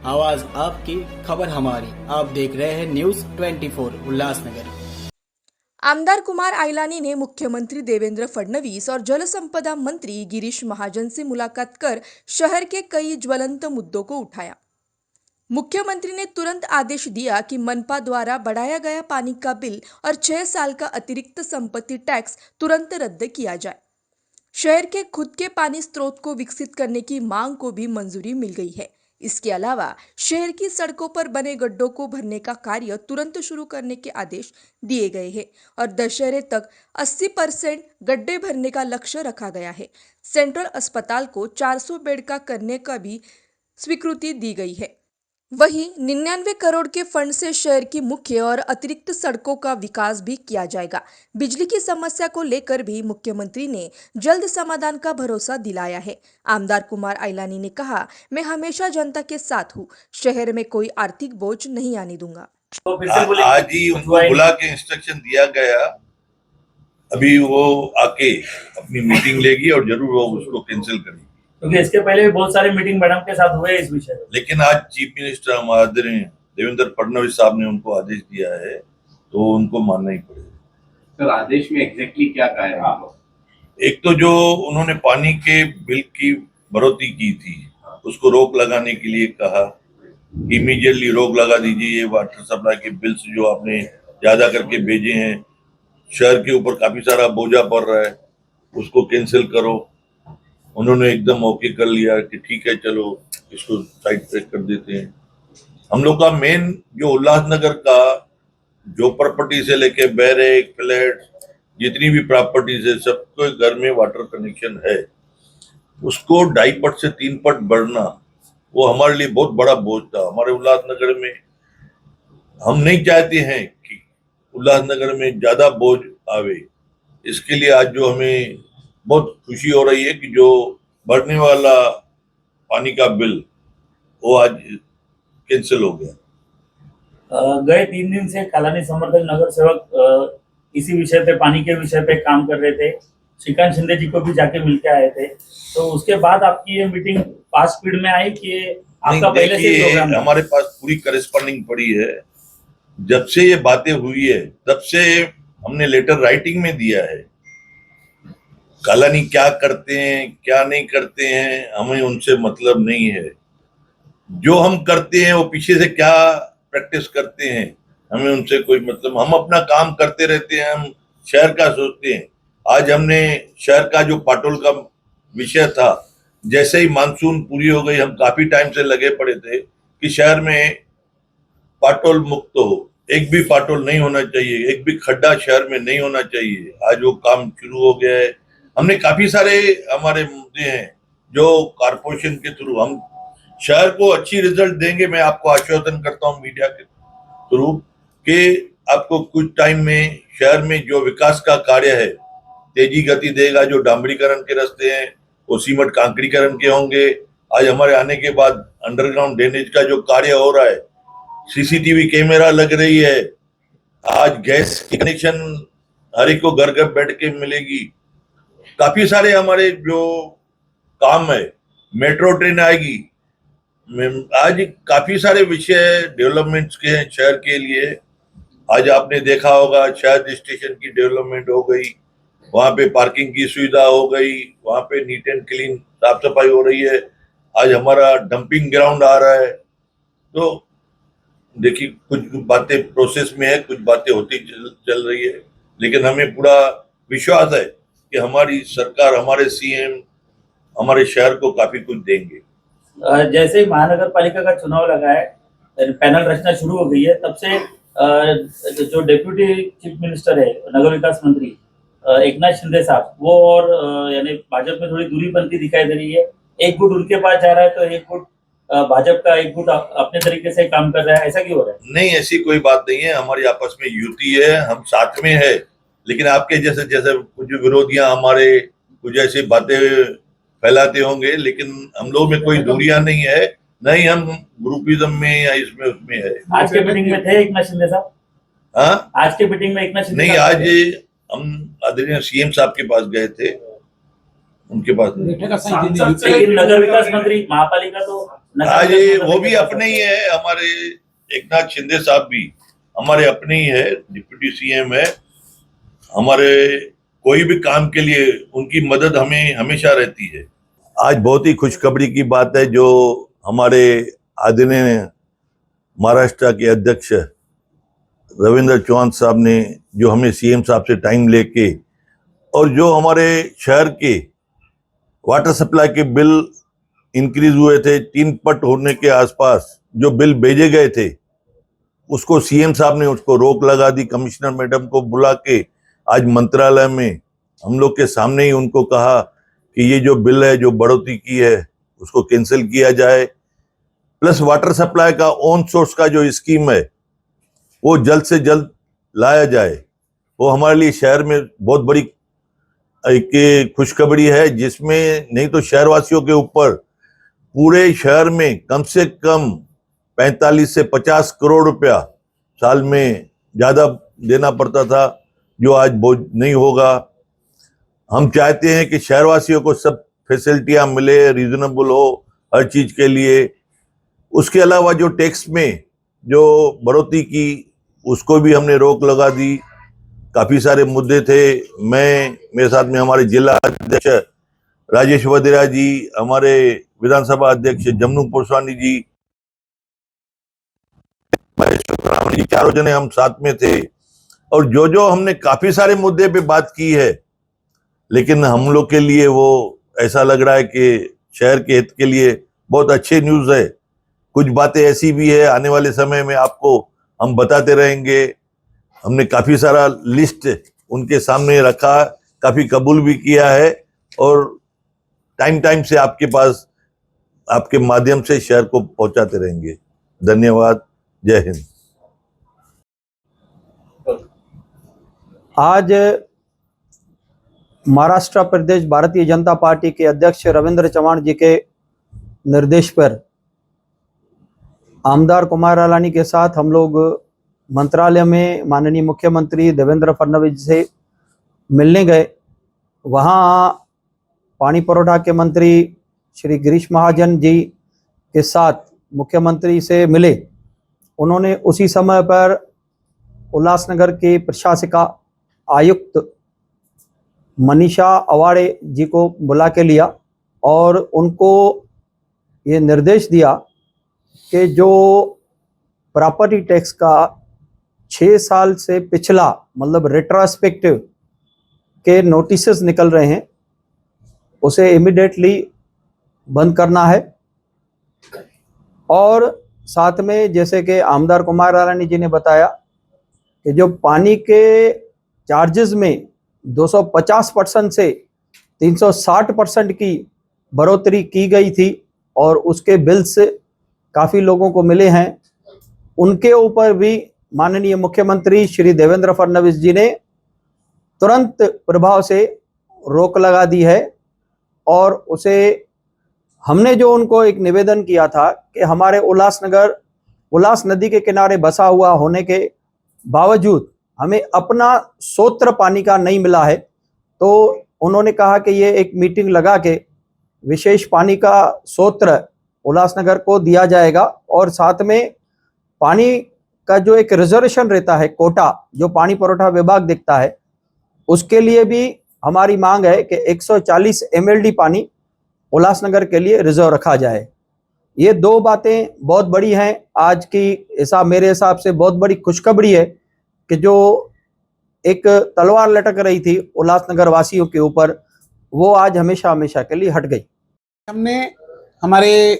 आवाज आपकी, खबर हमारी। आप देख रहे हैं न्यूज 24 उल्लासनगर। आमदार कुमार आइलानी ने मुख्यमंत्री देवेंद्र फडणवीस और जल संपदा मंत्री गिरीश महाजन से मुलाकात कर शहर के कई ज्वलंत मुद्दों को उठाया। मुख्यमंत्री ने तुरंत आदेश दिया कि मनपा द्वारा बढ़ाया गया पानी का बिल और 6 साल का अतिरिक्त संपत्ति टैक्स तुरंत रद्द किया जाए। शहर के खुद के पानी स्रोत को विकसित करने की मांग को भी मंजूरी मिल गई है। इसके अलावा शहर की सड़कों पर बने गड्ढों को भरने का कार्य तुरंत शुरू करने के आदेश दिए गए हैं और दशहरे तक 80% गड्ढे भरने का लक्ष्य रखा गया है। सेंट्रल अस्पताल को 400 बेड का करने का भी स्वीकृति दी गई है। वहीं 99 करोड़ के फंड से शहर की मुख्य और अतिरिक्त सड़कों का विकास भी किया जाएगा। बिजली की समस्या को लेकर भी मुख्यमंत्री ने जल्द समाधान का भरोसा दिलाया है। आमदार कुमार आइलानी ने कहा, मैं हमेशा जनता के साथ हूँ, शहर में कोई आर्थिक बोझ नहीं आने दूंगा। तो आज ही उनको बुला के इंस्ट्रक्शन दिया गया, अभी वो आके अपनी मीटिंग लेगी और जरूर वो उसको कैंसिल करेगी, क्योंकि इसके पहले भी बहुत सारे मीटिंग मैडम के साथ हुए इस विषय में। लेकिन आज चीफ मिनिस्टर हमारे देवेंद्र फडणवीस साहब ने उनको आदेश दिया है तो उनको मानना ही पड़ेगा। सर, आदेश में एग्जैक्टली क्या कहा है? एक तो जो उन्होंने पानी के बिल की बढ़ोतरी की थी उसको रोक लगाने के लिए कहा, इमीडिएटली रोक लगा दीजिए। ये वाटर सप्लाई के बिल्स जो आपने ज्यादा करके भेजे हैं, शहर के ऊपर काफी सारा बोझा पड़ रहा है, उसको कैंसिल करो। उन्होंने एकदम ओके कर लिया कि ठीक है, चलो इसको साइड पे कर देते हैं। हम लोग का मेन जो उल्लासनगर का जो प्रॉपर्टी से लेके बैरेक फ्लैट जितनी भी प्रॉपर्टीज है, सबके घर में वाटर कनेक्शन है, उसको 2.5 फुट से 3 फुट बढ़ना वो हमारे लिए बहुत बड़ा बोझ था। हमारे उल्लासनगर में हम नहीं चाहते हैं कि उल्लासनगर में ज्यादा बोझ आवे। इसके लिए आज जो हमें बहुत खुशी हो रही है कि जो बढ़ने वाला पानी का बिल वो आज कैंसिल हो गया। गए 3 दिन से कालानी समर्थक नगर सेवक इसी विषय पे, पानी के विषय पे काम कर रहे थे। श्रीकांत शिंदे जी को भी जाके मिलके आए थे, तो उसके बाद आपकी ये मीटिंग फास्ट स्पीड में आई कि आपका पहले से प्रोग्राम? हमारे पास पूरी करस्पॉन्डिंग पड़ी है। जब से ये बातें हुई है तब से हमने लेटर राइटिंग में दिया है। कालानी क्या करते हैं क्या नहीं करते हैं हमें उनसे मतलब नहीं है। जो हम करते हैं वो पीछे से क्या प्रैक्टिस करते हैं हमें उनसे कोई मतलब। हम अपना काम करते रहते हैं, हम शहर का सोचते हैं। आज हमने शहर का जो पाटोल का विषय था, जैसे ही मानसून पूरी हो गई, हम काफी टाइम से लगे पड़े थे कि शहर में पाटोल मुक्त हो। एक भी पाटोल नहीं होना चाहिए, एक भी खड्डा शहर में नहीं होना चाहिए। आज वो काम शुरू हो गया है। हमने काफी सारे हमारे मुद्दे हैं जो कारपोरेशन के थ्रू हम शहर को अच्छी रिजल्ट देंगे। मैं आपको आश्वासन करता हूं मीडिया के थ्रू कि आपको कुछ टाइम में शहर में जो विकास का कार्य है तेजी गति देगा। जो डामरीकरण के रास्ते हैं वो सीमेंट कांक्रीकरण के होंगे। आज हमारे आने के बाद अंडरग्राउंड ड्रेनेज का जो कार्य हो रहा है, सीसीटीवी कैमरा लग रही है, आज गैस की कनेक्शन हर एक को घर घर बैठ के मिलेगी। काफी सारे हमारे जो काम है, मेट्रो ट्रेन आएगी। आज काफी सारे विषय डेवलपमेंट्स के हैं शहर के लिए। आज आपने देखा होगा शहर स्टेशन की डेवलपमेंट हो गई, वहां पे पार्किंग की सुविधा हो गई, वहां पे नीट एंड क्लीन साफ सफाई हो रही है। आज हमारा डंपिंग ग्राउंड आ रहा है। तो देखिए, कुछ बातें प्रोसेस में है, कुछ बातें होती चल रही है, लेकिन हमें पूरा विश्वास है कि हमारी सरकार, हमारे सीएम हमारे शहर को काफी कुछ देंगे। जैसे ही महानगर पालिका का चुनाव लगा है, पैनल रचना शुरू हो गई है, तब से जो डेप्यूटी चीफ मिनिस्टर है, नगर विकास मंत्री एकनाथ शिंदे साहब, वो और यानी भाजपा में थोड़ी दूरी बनती दिखाई दे रही है। एक गुट उनके पास जा रहा है तो एक गुट भाजपा का, एक गुट अपने तरीके से काम कर रहा है। ऐसा क्यों हो रहा है? नहीं, ऐसी कोई बात नहीं है। हमारी आपस में युति है, हम साथ में है। लेकिन आपके जैसे कुछ विरोधियां हमारे कुछ ऐसी बातें फैलाते होंगे, लेकिन हम लोग में कोई दूरियां नहीं है, नहीं हम ग्रुपिज्म में या इसमें उसमें है। आज के मीटिंग में थे एकनाथ शिंदे साहब? हाँ, आज के मीटिंग में एकनाथ शिंदे नहीं, आज हम आदरणीय सीएम साहब के पास गए थे, उनके पास नहीं। लेकिन नगर विकास मंत्री, महापालिका तो आज ये वो भी अपने ही है, हमारे एकनाथ शिंदे साहब भी हमारे अपने ही है, डिप्टी सीएम है हमारे। कोई भी काम के लिए उनकी मदद हमें हमेशा रहती है। आज बहुत ही खुशखबरी की बात है जो हमारे आदरणीय महाराष्ट्र के अध्यक्ष रविंद्र चौहान साहब ने जो हमें सीएम साहब से टाइम लेके और जो हमारे शहर के वाटर सप्लाई के बिल इंक्रीज हुए थे 3 पट होने के आसपास, जो बिल भेजे गए थे उसको सीएम साहब ने उसको रोक लगा दी। कमिश्नर मैडम को बुला के आज मंत्रालय में हम लोग के सामने ही उनको कहा कि ये जो बिल है जो बढ़ोतरी की है उसको कैंसिल किया जाए, प्लस वाटर सप्लाई का ऑन सोर्स का जो स्कीम है वो जल्द से जल्द लाया जाए। वो हमारे लिए शहर में बहुत बड़ी एक खुशखबरी है, जिसमें नहीं तो शहरवासियों के ऊपर पूरे शहर में कम से कम 45 से 50 करोड़ रुपया साल में ज्यादा देना पड़ता था, जो आज बोझ नहीं होगा। हम चाहते हैं कि शहरवासियों को सब फैसिलिटियां मिले, रीजनेबल हो हर चीज के लिए। उसके अलावा जो टैक्स में जो बढ़ोतरी की उसको भी हमने रोक लगा दी। काफी सारे मुद्दे थे, मेरे साथ में हमारे जिला अध्यक्ष राजेश वदेरा जी, हमारे विधानसभा अध्यक्ष जमनू पुरस्वानी जी, जी, चारों जने हम साथ में थे और जो हमने काफी सारे मुद्दे पे बात की है, लेकिन हम लोग के लिए वो ऐसा लग रहा है कि शहर के हित के लिए बहुत अच्छे न्यूज है। कुछ बातें ऐसी भी है, आने वाले समय में आपको हम बताते रहेंगे। हमने काफी सारा लिस्ट उनके सामने रखा, काफी कबूल भी किया है और टाइम से आपके पास आपके माध्यम से शहर को पहुंचाते रहेंगे। धन्यवाद, जय हिंद। आज महाराष्ट्र प्रदेश भारतीय जनता पार्टी के अध्यक्ष रविंद्र चौहान जी के निर्देश पर आमदार कुमार आइलानी के साथ हम लोग मंत्रालय में माननीय मुख्यमंत्री देवेंद्र फडणवीस से मिलने गए। वहाँ पानी पुरवठा के मंत्री श्री गिरीश महाजन जी के साथ मुख्यमंत्री से मिले। उन्होंने उसी समय पर उल्लासनगर की प्रशासिका आयुक्त मनीषा अवाड़े जी को बुला के लिया और उनको ये निर्देश दिया कि जो प्रॉपर्टी टैक्स का 6 साल से पिछला मतलब रेट्रोस्पेक्टिव के नोटिसेस निकल रहे हैं उसे इमीडिएटली बंद करना है। और साथ में जैसे कि आमदार कुमार आइलानी जी ने बताया कि जो पानी के चार्जेस में 250% से 360% की बढ़ोतरी की गई थी और उसके बिल्स काफ़ी लोगों को मिले हैं, उनके ऊपर भी माननीय मुख्यमंत्री श्री देवेंद्र फडणवीस जी ने तुरंत प्रभाव से रोक लगा दी है। और उसे हमने जो उनको एक निवेदन किया था कि हमारे उल्लास नदी के किनारे बसा हुआ होने के बावजूद हमें अपना सोत्र पानी का नहीं मिला है, तो उन्होंने कहा कि ये एक मीटिंग लगा के विशेष पानी का सोत्र उल्लासनगर को दिया जाएगा और साथ में पानी का जो एक रिजर्वेशन रहता है, कोटा जो पानी पुरवठा विभाग देखता है, उसके लिए भी हमारी मांग है कि 140 MLD पानी उल्लासनगर के लिए रिजर्व रखा जाए। ये 2 बातें बहुत बड़ी हैं। आज की मेरे हिसाब से बहुत बड़ी खुशखबरी है कि जो एक तलवार लटक रही थी उल्लासनगर वासियों के ऊपर, वो आज हमेशा हमेशा के लिए हट गई। हमने हमारे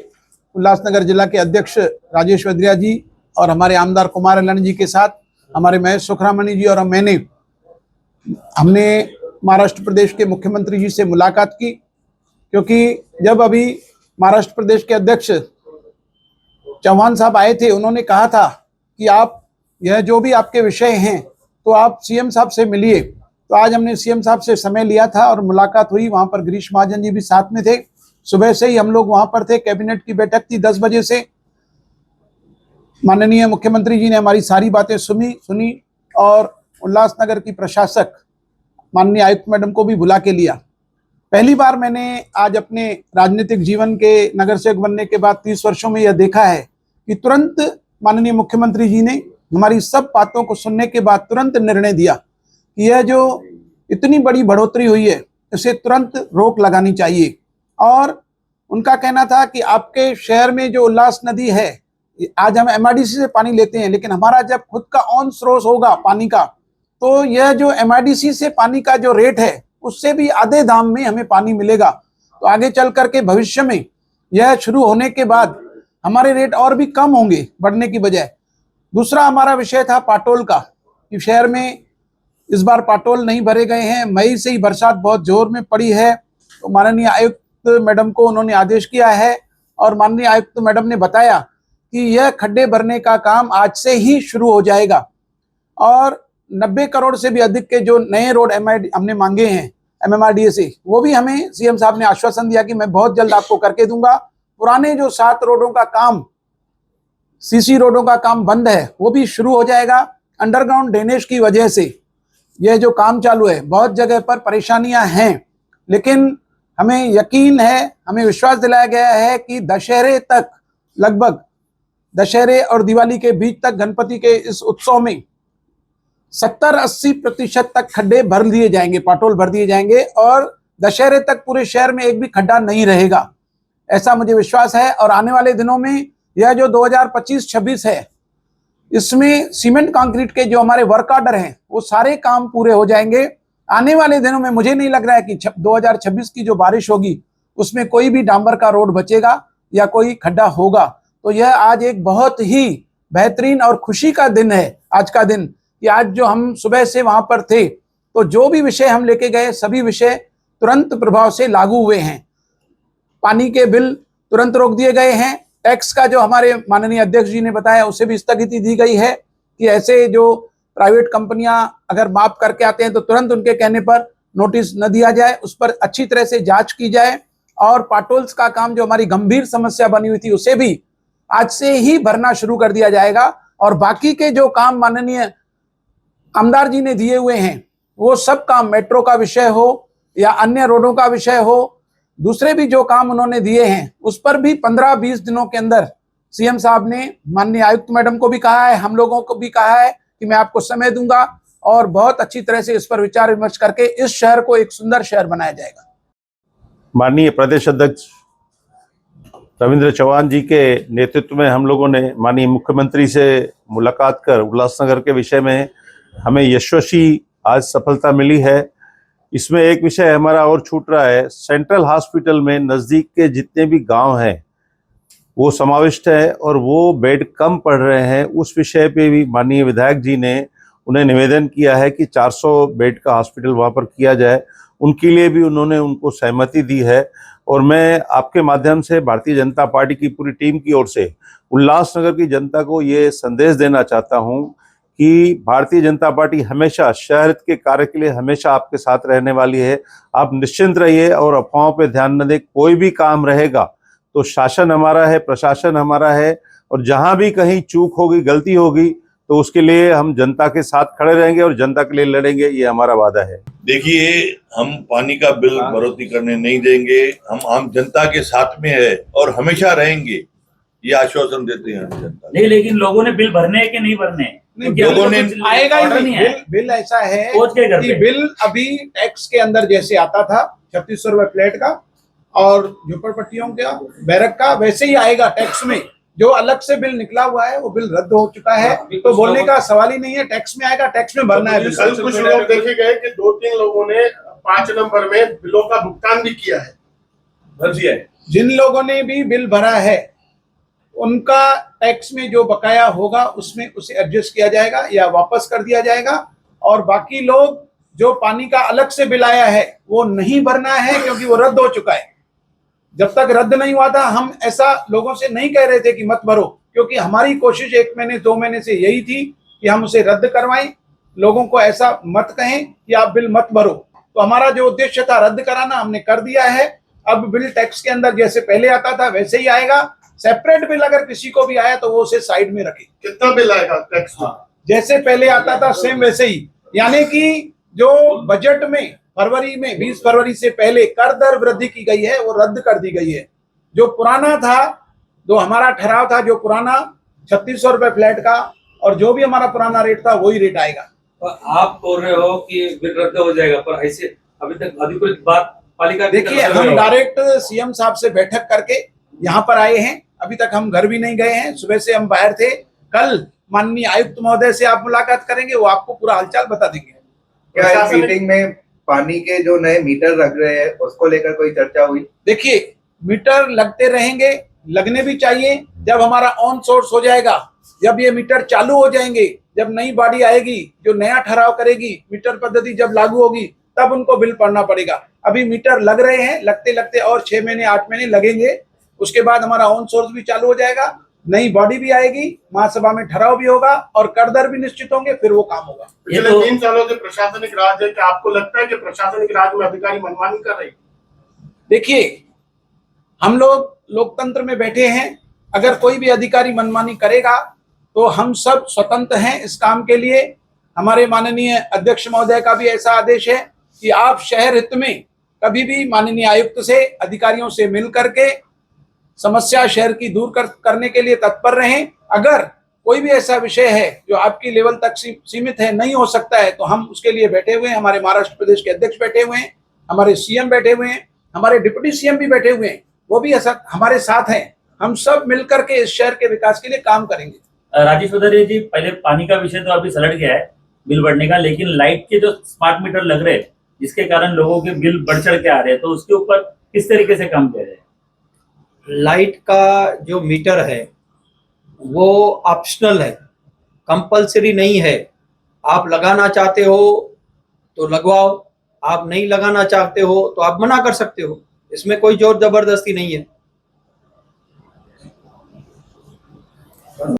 उल्लासनगर जिला के अध्यक्ष राजेश वद्रिया जी और हमारे आमदार कुमार आइलानी जी के साथ हमारे महेश सुखरामणी जी और हमने महाराष्ट्र प्रदेश के मुख्यमंत्री जी से मुलाकात की, क्योंकि जब अभी महाराष्ट्र प्रदेश के अध्यक्ष चौहान साहब आए थे, उन्होंने कहा था कि आप यह जो भी आपके विषय हैं तो आप सीएम साहब से मिलिए। तो आज हमने सीएम साहब से समय लिया था और मुलाकात हुई। वहां पर गिरीश महाजन जी भी साथ में थे। सुबह से ही हम लोग वहां पर थे। कैबिनेट की बैठक थी 10 बजे से। माननीय मुख्यमंत्री जी ने हमारी सारी बातें सुनी और उल्लासनगर की प्रशासक माननीय आयुक्त मैडम को भी बुला के लिया पहली बार मैंने आज अपने राजनीतिक जीवन के नगर सेवक बनने के बाद 30 वर्षों में यह देखा है कि तुरंत माननीय मुख्यमंत्री जी ने हमारी सब बातों को सुनने के बाद तुरंत निर्णय दिया कि यह जो इतनी बड़ी बढ़ोतरी हुई है इसे तुरंत रोक लगानी चाहिए। और उनका कहना था कि आपके शहर में जो उल्लास नदी है, आज हम एमआईडीसी से पानी लेते हैं, लेकिन हमारा जब खुद का ऑन सोर्स होगा पानी का, तो यह जो एमआईडीसी से पानी का जो रेट है उससे भी आधे दाम में हमें पानी मिलेगा। तो आगे चल करके भविष्य में यह शुरू होने के बाद हमारे रेट और भी कम होंगे बढ़ने की बजाय। दूसरा हमारा विषय था पाटोल का, कि शहर में इस बार पाटोल नहीं भरे गए हैं। मई से ही बरसात बहुत जोर में पड़ी है, तो माननीय आयुक्त मैडम को उन्होंने आदेश किया है और माननीय आयुक्त मैडम ने बताया कि यह खड्डे भरने का काम आज से ही शुरू हो जाएगा। और 90 करोड़ से भी अधिक के जो नए रोड हमने मांगे हैं MMRDA से, वो भी हमें सीएम साहब ने आश्वासन दिया कि मैं बहुत जल्द आपको करके दूंगा। पुराने जो 7 रोडों का काम, सीसी रोडों का काम बंद है, वो भी शुरू हो जाएगा। अंडरग्राउंड ड्रेनेज की वजह से यह जो काम चालू है, बहुत जगह पर परेशानियां हैं, लेकिन हमें यकीन है, हमें विश्वास दिलाया गया है कि दशहरे तक, लगभग दशहरे और दिवाली के बीच तक गणपति के इस उत्सव में 70-80% तक खड्डे भर दिए जाएंगे, पाटोल भर दिए जाएंगे और दशहरे तक पूरे शहर में एक भी खड्डा नहीं रहेगा, ऐसा मुझे विश्वास है। और आने वाले दिनों में यह जो 2025-26 है, इसमें सीमेंट कंक्रीट के जो हमारे वर्क ऑर्डर हैं वो सारे काम पूरे हो जाएंगे। आने वाले दिनों में मुझे नहीं लग रहा है कि 2026 की जो बारिश होगी उसमें कोई भी डांबर का रोड बचेगा या कोई खड्डा होगा। तो यह आज एक बहुत ही बेहतरीन और खुशी का दिन है, आज का दिन, कि आज जो हम सुबह से वहां पर थे, तो जो भी विषय हम लेके गए सभी विषय तुरंत प्रभाव से लागू हुए हैं। पानी के बिल तुरंत रोक दिए गए हैं। टैक्स का जो हमारे माननीय अध्यक्ष जी ने बताया उसे भी स्थगिति दी गई है कि ऐसे जो प्राइवेट कंपनियां अगर माफ करके आते हैं तो तुरंत उनके कहने पर नोटिस न दिया जाए, उस पर अच्छी तरह से जांच की जाए। और पाटोल्स का काम जो हमारी गंभीर समस्या बनी हुई थी उसे भी आज से ही भरना शुरू कर दिया जाएगा। और बाकी के जो काम माननीय आमदार जी ने दिए हुए हैं, वो सब काम, मेट्रो का विषय हो या अन्य रोडों का विषय हो, दूसरे भी जो काम उन्होंने दिए हैं, उस पर भी 15-20 दिनों के अंदर सीएम साहब ने माननीय आयुक्त मैडम को भी कहा है, हम लोगों को भी कहा है कि मैं आपको समय दूंगा और बहुत अच्छी तरह से इस पर विचार विमर्श करके इस शहर को एक सुंदर शहर बनाया जाएगा। माननीय प्रदेश अध्यक्ष रविंद्र चौहान जी के नेतृत्व में हम लोगों ने माननीय मुख्यमंत्री से मुलाकात कर उल्लासनगर के विषय में हमें यशस्वी आज सफलता मिली है। इसमें एक विषय हमारा और छूट रहा है, सेंट्रल हॉस्पिटल में नज़दीक के जितने भी गांव हैं वो समाविष्ट है और वो बेड कम पड़ रहे हैं। उस विषय पे भी माननीय विधायक जी ने उन्हें निवेदन किया है कि 400 बेड का हॉस्पिटल वहाँ पर किया जाए। उनके लिए भी उन्होंने उनको सहमति दी है। और मैं आपके माध्यम से भारतीय जनता पार्टी की पूरी टीम की ओर से उल्लासनगर की जनता को ये संदेश देना चाहता हूँ कि भारतीय जनता पार्टी हमेशा शहर के कार्य के लिए हमेशा आपके साथ रहने वाली है। आप निश्चिंत रहिए और अफवाहों पे ध्यान न दें। कोई भी काम रहेगा तो शासन हमारा है, प्रशासन हमारा है, और जहां भी कहीं चूक होगी, गलती होगी, तो उसके लिए हम जनता के साथ खड़े रहेंगे और जनता के लिए लड़ेंगे, ये हमारा वादा है। देखिए, हम पानी का बिल बढ़ोतरी करने नहीं देंगे, हम आम जनता के साथ में है और हमेशा रहेंगे, ये आश्वासन देते हैं हम जनता। नहीं, लेकिन लोगों ने बिल भरने हैं कि नहीं भरने हैं? लोगों ने आएगा ही नहीं। है। बिल ऐसा है सोच के घर कि पे। बिल अभी टैक्स के अंदर जैसे आता था 3600 रुपए फ्लैट का और झुपड़पट्टियों का बैरक का, वैसे ही आएगा टैक्स में। जो अलग से बिल निकला हुआ है वो बिल रद्द हो चुका है, तो बोलने का सवाल ही नहीं है। टैक्स में आएगा, टैक्स में भरना है। कल कुछ लोग देखे गए कि 2-3 लोगों ने 5 नंबर में बिलों का भुगतान भी किया है, भर दिया है। जिन लोगों ने भी बिल भरा है उनका टैक्स में जो बकाया होगा उसमें उसे एडजस्ट किया जाएगा या वापस कर दिया जाएगा। और बाकी लोग जो पानी का अलग से बिल आया है वो नहीं भरना है, क्योंकि वो रद्द हो चुका है। जब तक रद्द नहीं हुआ था हम ऐसा लोगों से नहीं कह रहे थे कि मत भरो, क्योंकि हमारी कोशिश 1 महीने 2 महीने से यही थी कि हम उसे रद्द करवाएं, लोगों को ऐसा मत कहें कि आप बिल मत भरो। तो हमारा जो उद्देश्य था रद्द कराना, हमने कर दिया है। अब बिल टैक्स के अंदर जैसे पहले आता था वैसे ही आएगा। सेपरेट बिल अगर किसी को भी आया तो वो उसे साइड में रखे। कितना बिल आएगा टैक्स? जैसे पहले आता था सेम वैसे ही, यानी कि जो बजट में फरवरी में 20 फरवरी से पहले कर दर वृद्धि की गई है वो रद्द कर दी गई है। जो पुराना था, जो हमारा ठहराव था, जो पुराना 3600 रुपए फ्लैट का और जो भी हमारा पुराना रेट था वही रेट आएगा। तो आप बोल रहे हो कि बिल रद्द हो जाएगा, पर ऐसे अभी तक अधिकृत बात पालिका देखिए, हम डायरेक्ट सीएम साहब से बैठक करके यहाँ पर आए हैं। अभी तक हम घर भी नहीं गए हैं, सुबह से हम बाहर थे। कल माननीय आयुक्त महोदय से आप मुलाकात करेंगे, वो आपको पूरा हालचाल बता देंगे। क्या इस मीटिंग में पानी के जो नए मीटर लग रहे हैं उसको लेकर कोई चर्चा हुई? देखिए, मीटर लगते रहेंगे, लगने भी चाहिए। जब हमारा ऑन सोर्स हो जाएगा, जब ये मीटर चालू हो जाएंगे, जब नई बॉडी आएगी जो नया ठहराव करेगी, मीटर पद्धति जब लागू होगी तब उनको बिल पड़ना पड़ेगा। अभी मीटर लग रहे हैं, लगते लगते और 6 महीने 8 महीने लगेंगे। उसके बाद हमारा ऑन सोर्स भी चालू हो जाएगा, नई बॉडी भी आएगी, महासभा में ठहराव भी होगा और कर दर भी निश्चित होंगे, फिर वो काम होगा। पिछले 3 सालों से प्रशासनिक राज है, क्या आपको लगता है कि प्रशासनिक राज में अधिकारी मनमानी कर रहे हैं? देखिए, हम लोग लोकतंत्र में बैठे हैं। अगर कोई भी अधिकारी मनमानी करेगा तो हम सब स्वतंत्र हैं इस काम के लिए। हमारे माननीय अध्यक्ष महोदय का भी ऐसा आदेश है कि आप शहर हित में कभी भी माननीय आयुक्त से, अधिकारियों से मिल करके समस्या शहर की दूर करने के लिए तत्पर रहें। अगर कोई भी ऐसा विषय है जो आपकी लेवल तक सीमित है, नहीं हो सकता है, तो हम उसके लिए बैठे हुए हैं। हमारे महाराष्ट्र प्रदेश के अध्यक्ष बैठे हुए हैं, हमारे सीएम बैठे हुए हैं, हमारे डिप्टी सीएम भी बैठे हुए हैं, वो भी ऐसा हमारे साथ हैं। हम सब मिलकर के इस शहर के विकास के लिए काम करेंगे। राजेश चौधरी जी, पहले पानी का विषय तो अभी सलट गया है बिल बढ़ने का, लेकिन लाइट के जो स्मार्ट मीटर लग रहे हैं जिसके कारण लोगों के बिल बढ़ चढ़ के आ रहे हैं, तो उसके ऊपर किस तरीके से काम कर रहे हैं? लाइट का जो मीटर है वो ऑप्शनल है, कंपलसरी नहीं है। आप लगाना चाहते हो तो लगवाओ, आप नहीं लगाना चाहते हो तो आप मना कर सकते हो। इसमें कोई जोर जबरदस्ती नहीं है।